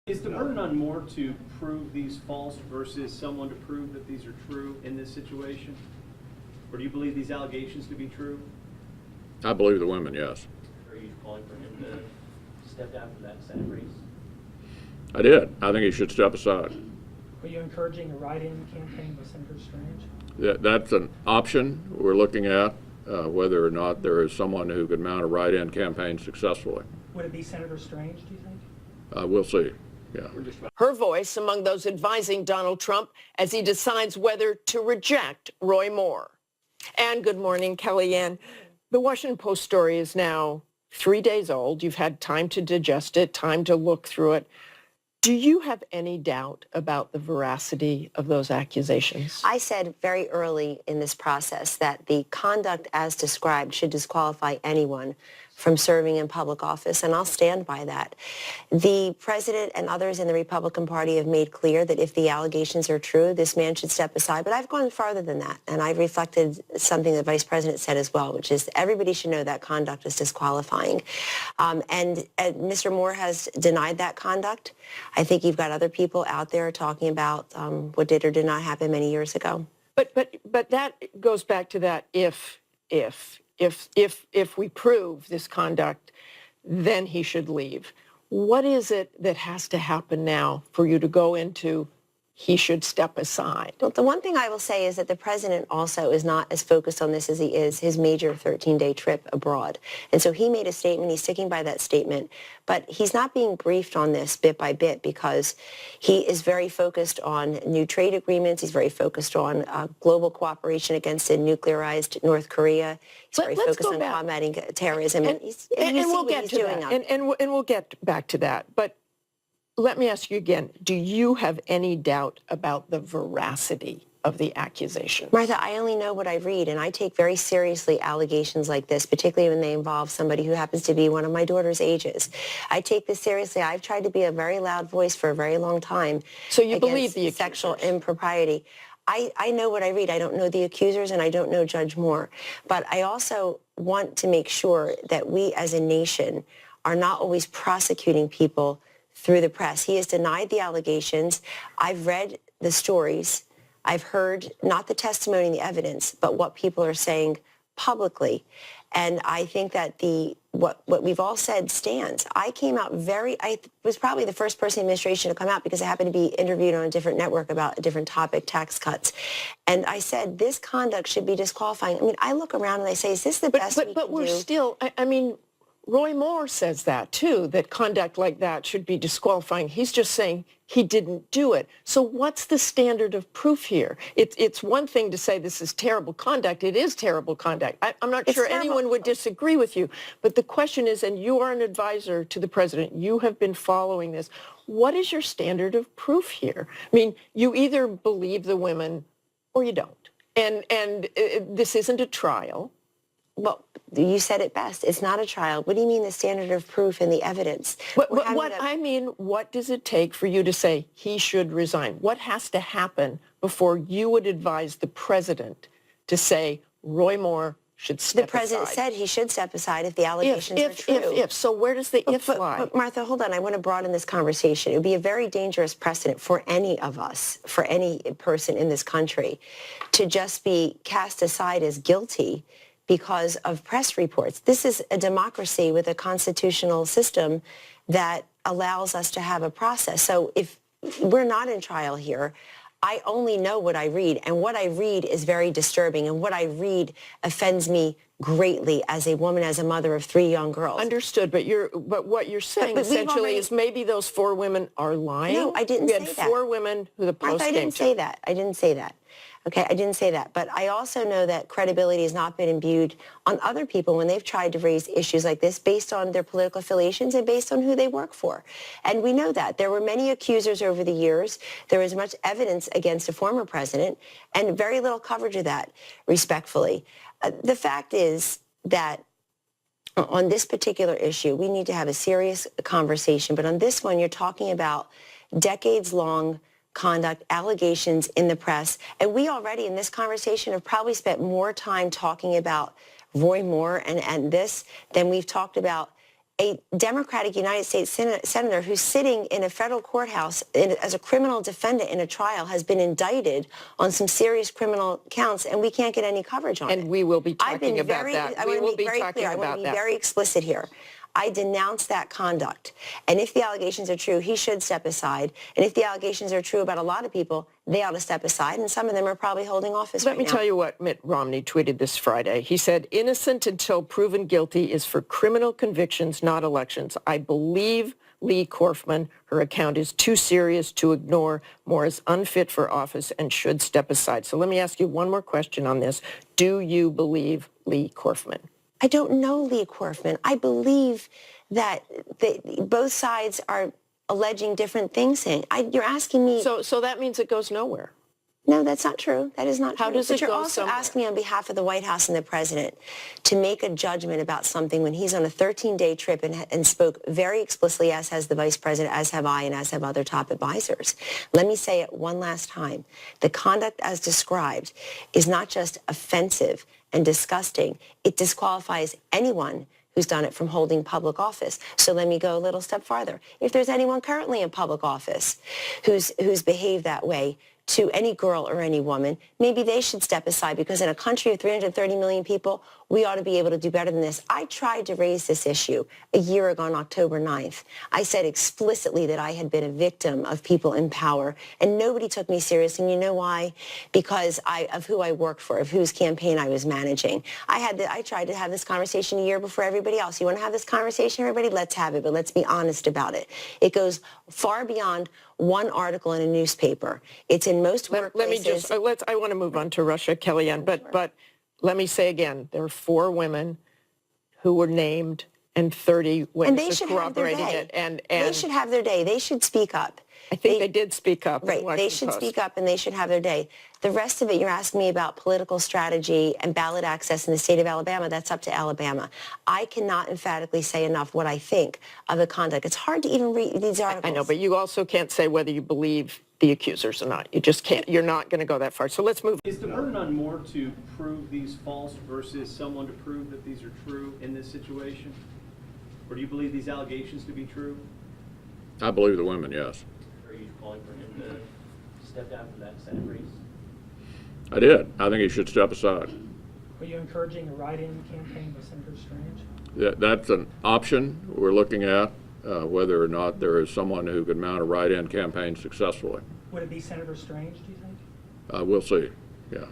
Is the burden on Moore to prove these false versus someone to prove that these are true in this situation? Or do you believe these allegations to be true? I believe the women, yes. Are you calling for him to step down from that Senate race? I did. I think he should step aside. Are you encouraging a write-in campaign with Senator Strange? That's an option we're looking at, whether or not there is someone who could mount a write-in campaign successfully. Would it be Senator Strange, do you think? We'll see. Yeah. Her voice among those advising Donald Trump as he decides whether to reject Roy Moore. And good morning, Kellyanne. The Washington Post story is now 3 days old. You've had time to digest it, time to look through it. Do you have any doubt about the veracity of those accusations? I said very early in this process that the conduct as described should disqualify anyone from serving in public office, and I'll stand by that. The president and others in the Republican Party have made clear that if the allegations are true, this man should step aside. But I've gone farther than that, and I've reflected something the vice president said as well, which is everybody should know that conduct is disqualifying. And Mr. Moore has denied that conduct. I think you've got other people out there talking about what did or did not happen many years ago. But that goes back to that if we prove this conduct, then he should leave. What is it that has to happen now for you to go into he should step aside? Well, the one thing I will say is that the president also is not as focused on this as he is his major 13-day trip abroad. And so he made a statement. He's sticking by that statement. But he's not being briefed on this bit by bit because he is very focused on new trade agreements. He's very focused on global cooperation against a nuclearized North Korea. He's very focused on combating terrorism. And we'll get to that. And we'll get back to that. But let me ask you again, do you have any doubt about the veracity of the accusation? Martha, I only know what I read, and I take very seriously allegations like this, particularly when they involve somebody who happens to be one of my daughter's ages. I take this seriously. I've tried to be a very loud voice for a very long time. So you believe the accusers? Sexual impropriety. I know what I read. I don't know the accusers, and I don't know Judge Moore. But I also want to make sure that we as a nation are not always prosecuting people through the press. He has denied the allegations. I've read the stories. I've heard not the testimony and the evidence, but what people are saying publicly. And I think that what we've all said stands. I came out I was probably the first person in the administration to come out because I happened to be interviewed on a different network about a different topic, tax cuts. And I said, this conduct should be disqualifying. I mean, I look around and I say, is this the best we can do? But we're still, I mean, Roy Moore says that, too, that conduct like that should be disqualifying. He's just saying he didn't do it. So what's the standard of proof here? It's one thing to say this is terrible conduct. It is terrible conduct. I'm not sure anyone would disagree with you. But the question is, and you are an advisor to the president, you have been following this. What is your standard of proof here? I mean, you either believe the women or you don't. And this isn't a trial. Well, you said it best. It's not a trial. What do you mean the standard of proof and the evidence? I mean, what does it take for you to say he should resign? What has to happen before you would advise the president to say Roy Moore should step aside? The president said he should step aside if the allegations are true. So where does the if lie? But Martha, hold on. I want to broaden this conversation. It would be a very dangerous precedent for any of us, for any person in this country, to just be cast aside as guilty because of press reports. This is a democracy with a constitutional system that allows us to have a process. So if we're not in trial here, I only know what I read, and what I read is very disturbing, and what I read offends me greatly as a woman, as a mother of 3 young girls. Understood, but what you're saying essentially is maybe those 4 women are lying? No, I didn't say that. You had 4 women who the Post Martha, I didn't say that. I didn't say that. Okay, I didn't say that. But I also know that credibility has not been imbued on other people when they've tried to raise issues like this based on their political affiliations and based on who they work for. And we know that. There were many accusers over the years. There was much evidence against a former president and very little coverage of that, respectfully. The fact is that on this particular issue, we need to have a serious conversation. But on this one, you're talking about decades-long conduct, allegations in the press. And we already in this conversation have probably spent more time talking about Roy Moore and this than we've talked about a Democratic United States senator who's sitting in a federal courthouse as a criminal defendant in a trial has been indicted on some serious criminal counts, and we can't get any coverage on it. And we will be I've been talking about very, that. I We want will to be very talking clear. I want about to be that. very explicit here. I denounce that conduct. And if the allegations are true, he should step aside. And if the allegations are true about a lot of people, they ought to step aside. And some of them are probably holding office Let right me now. tell you what Mitt Romney tweeted this Friday. He said, innocent until proven guilty is for criminal convictions, not elections. I believe Lee Korfman. Her account is too serious to ignore. Moore is unfit for office and should step aside. So let me ask you one more question on this. Do you believe Lee Korfman? I don't know Lee Korfman. I believe that both sides are alleging different things. You're asking me. So that means it goes nowhere. No, that's not true. That is not true. How does But it you're go also somewhere? asking me on behalf of the White House and the president to make a judgment about something when he's on a 13-day trip and spoke very explicitly, as has the vice president, as have I, and as have other top advisors. Let me say it one last time. The conduct as described is not just offensive and disgusting. It disqualifies anyone who's done it from holding public office. So let me go a little step farther. If there's anyone currently in public office who's behaved that way to any girl or any woman, maybe they should step aside, because in a country of 330 million people, we ought to be able to do better than this. I tried to raise this issue a year ago on October 9th. I said explicitly that I had been a victim of people in power, and nobody took me seriously. And you know why? Because of who I worked for, of whose campaign I was managing. I tried to have this conversation a year before everybody else. You want to have this conversation, everybody? Let's have it, but let's be honest about it. It goes far beyond one article in a newspaper. It's in most workplaces. Let me just, I want to move on to Russia, Kellyanne, but let me say again, there are 4 women who were named and 30 witnesses corroborating it. And they should have their day. They should speak up. I think they did speak up. Right. They should speak up, and they should have their day. The rest of it, you're asking me about political strategy and ballot access in the state of Alabama. That's up to Alabama. I cannot emphatically say enough what I think of the conduct. It's hard to even read these articles. I know, but you also can't say whether you believe the accusers or not. You just can't. You're not going to go that far. So let's move. Is the burden on Moore to prove these false versus someone to prove that these are true in this situation? Or do you believe these allegations to be true? I believe the women, yes. Are you calling for him to step down from that Senate race? I did. I think he should step aside. Are you encouraging a write-in campaign with Senator Strange? That's an option we're looking at, whether or not there is someone who could mount a write-in campaign successfully. Would it be Senator Strange, do you think? We'll see. Yeah.